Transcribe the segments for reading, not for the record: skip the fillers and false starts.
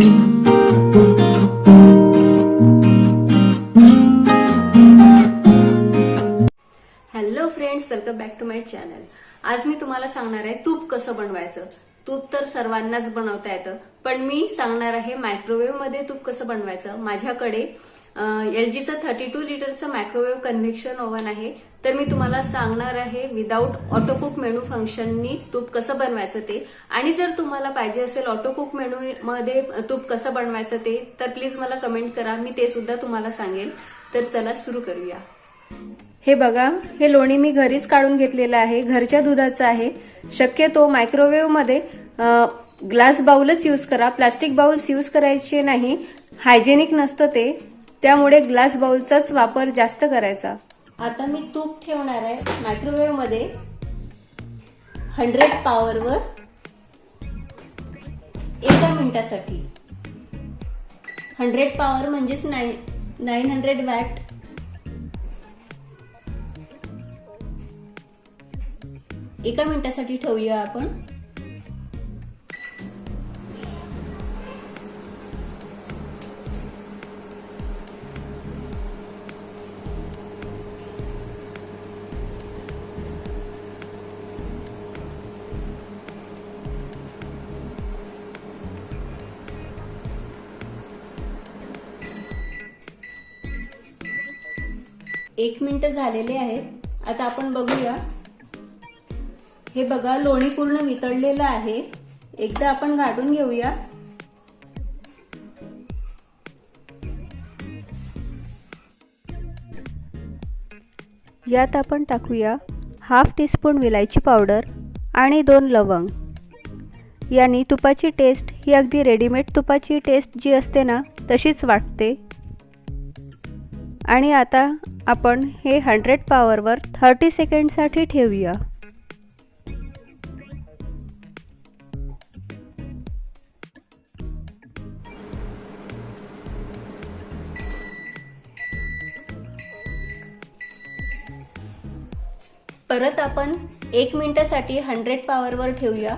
Hello friends, welcome back to my channel. आज मी तुम्हाला सांगणार आहे तूप कसं बनवायचं. तूप तर सर्वांनाच बनवता येतं, पण मी सांगणार आहे मायक्रोवेव्ह मध्ये तूप कसं बनवायचं. माझ्याकडे LGचं 32 लिटरचं मायक्रोवेव्ह कन्व्हेक्शन ओव्हन आहे. तर मी तुम्हाला सांगणार आहे विदाऊट ऑटो कुक मेनू फंक्शननी तूप कसं बनवायचं ते. आणि जर तुम्हाला पाहिजे असेल ऑटो कुक मेनू मध्ये तूप कसं बनवायचं ते, तर प्लीज मला कमेंट करा, मी ते सुद्धा तुम्हाला सांगेल. तर चला सुरू करूया. हे बघा, हे लोणी मी घरीच काढून घेतलेलं आहे, घरच्या दुधाचं आहे. शक्यतो मायक्रोवेव्ह मध्ये ग्लास बाउलच यूज करा, प्लास्टिक बाउल्स यूज करायचे नाही, हायजेनिक नसतं ते. त्यामुळे ग्लास बाउलचाच वापर जास्त करायचा. आता मी तूप ठेवणार आहे मायक्रोवेव्ह मध्ये 100 पॉवरवर 1 मिनिटासाठी. 100 पॉवर म्हणजेच 900 वॅट. एका मिनिटासाठी ठेवूया आपण. एक मिनिट झालेले आहेत. आता आपण बघूया. हे बघा, लोणी पूर्ण वितळलेलं आहे. एकदा आपण घाटून घेऊया. यात आपण टाकूया हाफ टीस्पून विलायची पावडर आणि 2 लवंग. यानी तुपाची टेस्ट ही अगदी रेडीमेड तुपाची टेस्ट जी असते ना, तशीच वाटते. आणि आता आपण हे 100 पॉवरवर 30 सेकंडसाठी ठेवूया. परत आपण 1 मिनिटासाठी 100 पॉवरवर ठेवूया.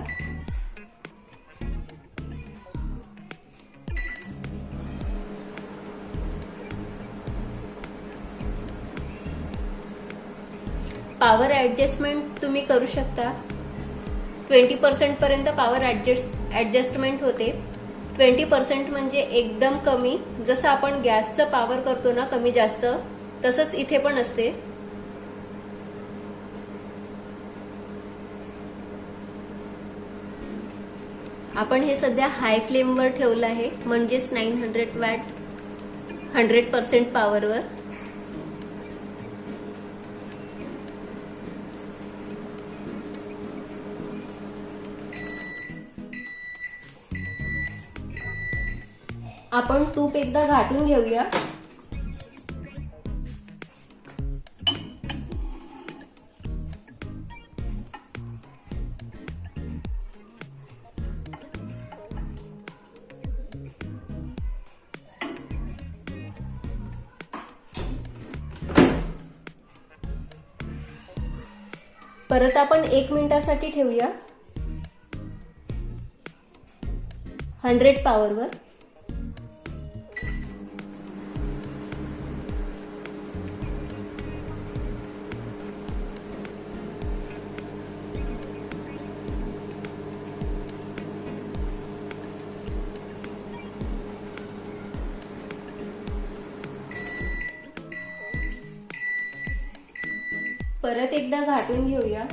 पॉवर ऍडजस्टमेंट तुम्ही करू शकता. 20% पर्यंत पॉवर ऍडजस्टमेंट होते. 20% म्हणजे एकदम कमी. जसं आपण गॅसचं पॉवर करतो ना, कमी जास्त, तसंच इथे पण असते. आपण हे सध्या हाय फ्लेमवर ठेवलं आहे, म्हणजेच 900 वॅट 100% पॉवरवर. आपण तूप एकदा घाटून घेऊया. परत आपण 1 मिनिटासाठी ठेवूया 100 पॉवरवर. परत एकदा घाटून घेऊया.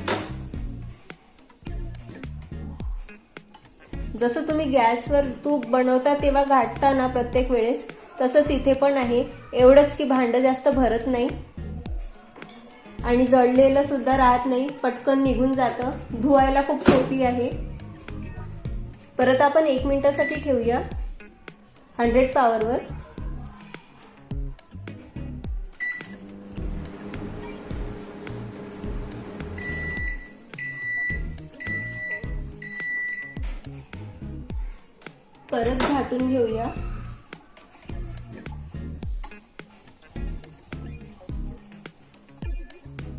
जसं तुम्ही गॅसवर तूप बनवता तेव्हा घाटता प्रत्येक वेळेस, तसंच इथे पण आहे. एवढंच की भांडं जास्त भरत नाही आणि जळलेलं सुद्धा राहत नाही, पटकन निघून जातं. धुवायला खूप सोपी आहे. परत आपण 1 मिनिटासाठी ठेवूया 100 पॉवरवर. परत घाटून घेऊया.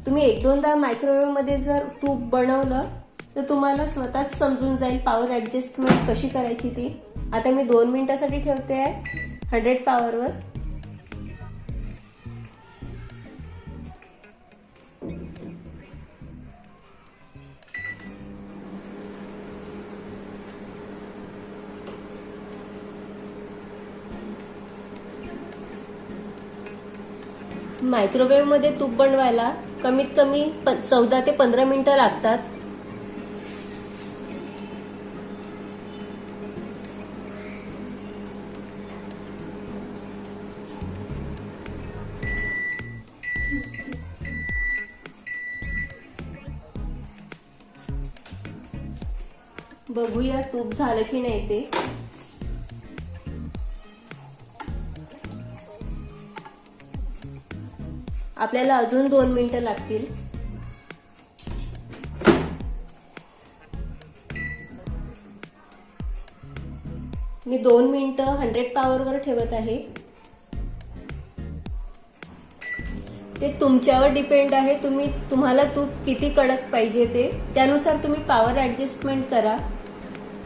तुम्ही 1-2दा मायक्रोवेव्ह मध्ये जर तूप बनवलं तर तुम्हाला स्वतःच समजून जाईल पॉवर ऍडजस्टमेंट कशी करायची ती. आता मी 2 मिनिटासाठी ठेवते आहे 100 पॉवरवर. मायक्रोवेव्ह मध्ये तूप बनवायला कमीत कमी 14 ते 15 मिनिटं लागतात. बघूया तूप झालं की नाही ते. आपल्याला अजून 2 मिनिटं लागतील. मी 2 मिनिटं 100 पॉवरवर ठेवत आहे. ते तुमच्यावर डिपेंड आहे, तुम्हाला तूप किती कडक पाहिजे ते त्यानुसार तुम्ही पॉवर ऍडजस्टमेंट करा.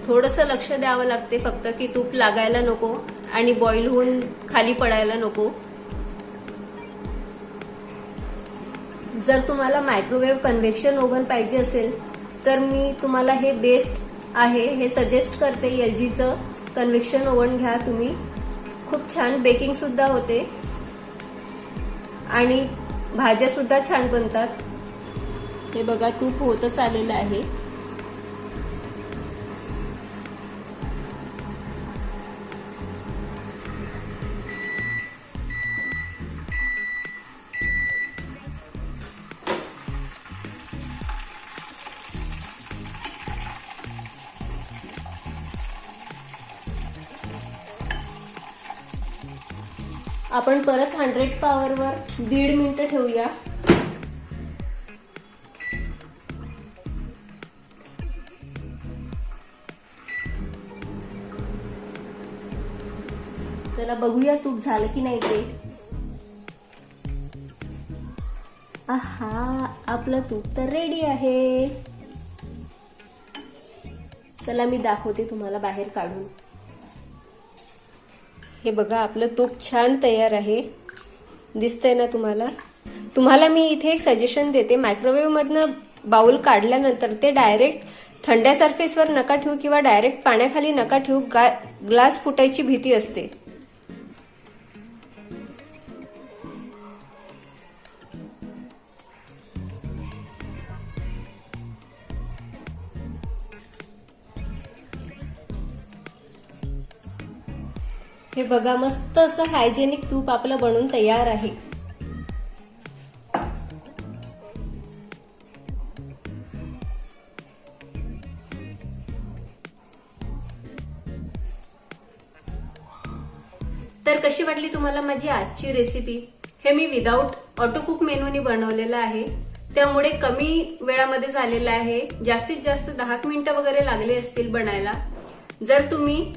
थोडंसं लक्ष द्यावं लागते फक्त की तूप लागायला नको आणि बॉईल होऊन खाली पडायला नको. जर तुम्हाला मायक्रोवेव्ह कन्व्हेक्शन ओव्हन पाहिजे असेल तर मी तुम्हाला हे बेस्ट आहे हे सजेस्ट करते. LGचं कन्व्हेक्शन ओव्हन घ्या तुम्ही. खूप छान बेकिंग सुद्धा होते आणि भाज्या सुद्धा छान बनतात. हे बघा तूप होतच आलेलं आहे. आपण परत 100 पॉवरवर 1.5 मिनिटं ठेवूया. चला बघूया तूप झालं की नाही ते. आहा, आपलं तूप तर रेडी आहे. चला मी दाखवते तुम्हाला बाहेर काढून. हे बघा आपलं तूप छान तयार आहे. दिसतंय ना तुम्हाला मी इथे एक सजेशन देते. मायक्रोवेव्ह मधनं बाउल काढल्यानंतर ते डायरेक्ट थंड्या सरफेसवर नका ठेवू किंवा डायरेक्ट पाण्याखाली नका ठेवू. ग्लास फुटायची भीती असते. हे बघा मस्त असं हायजेनिक तूप आपलं बनून तयार आहे. तर कशी वाटली तुम्हाला माझी आजची रेसिपी? हे मी विदाऊट ऑटो कुक मेनूने बनवलेलं आहे, त्यामुळे कमी वेळामध्ये झालेलं आहे. जास्तीत जास्त 10 मिनिटं वगैरे लागले असतील बनायला. जर तुम्ही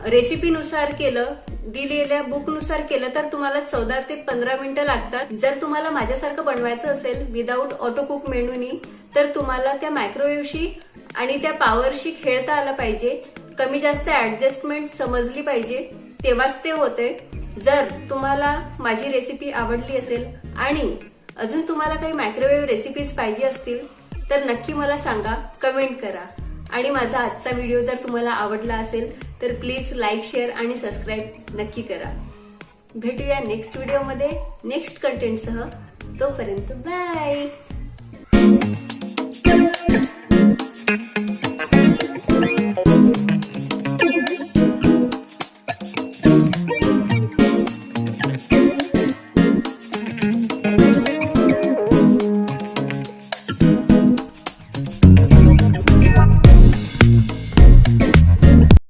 रेसिपीनुसार केलं, दिलेल्या बुकनुसार केलं तर तुम्हाला 14 ते 15 मिनिटं लागतात. जर तुम्हाला माझ्यासारखं बनवायचं असेल विदाऊट ऑटो कुक मेनूनी तर तुम्हाला त्या मायक्रोवेव्हशी आणि त्या पॉवरशी खेळता आलं पाहिजे. कमी जास्त ऍडजस्टमेंट समजली पाहिजे, तेव्हाच ते होते. जर तुम्हाला माझी रेसिपी आवडली असेल आणि अजून तुम्हाला काही मायक्रोवेव्ह रेसिपीज पाहिजे असतील तर नक्की मला सांगा, कमेंट करा. आणि माझा आजचा व्हिडिओ जर तुम्हाला आवडला असेल तर प्लीज लाईक, शेअर आणि सबस्क्राईब नक्की करा. भेटूया नेक्स्ट व्हिडिओमध्ये नेक्स्ट कंटेंटसह. तोपर्यंत बाय.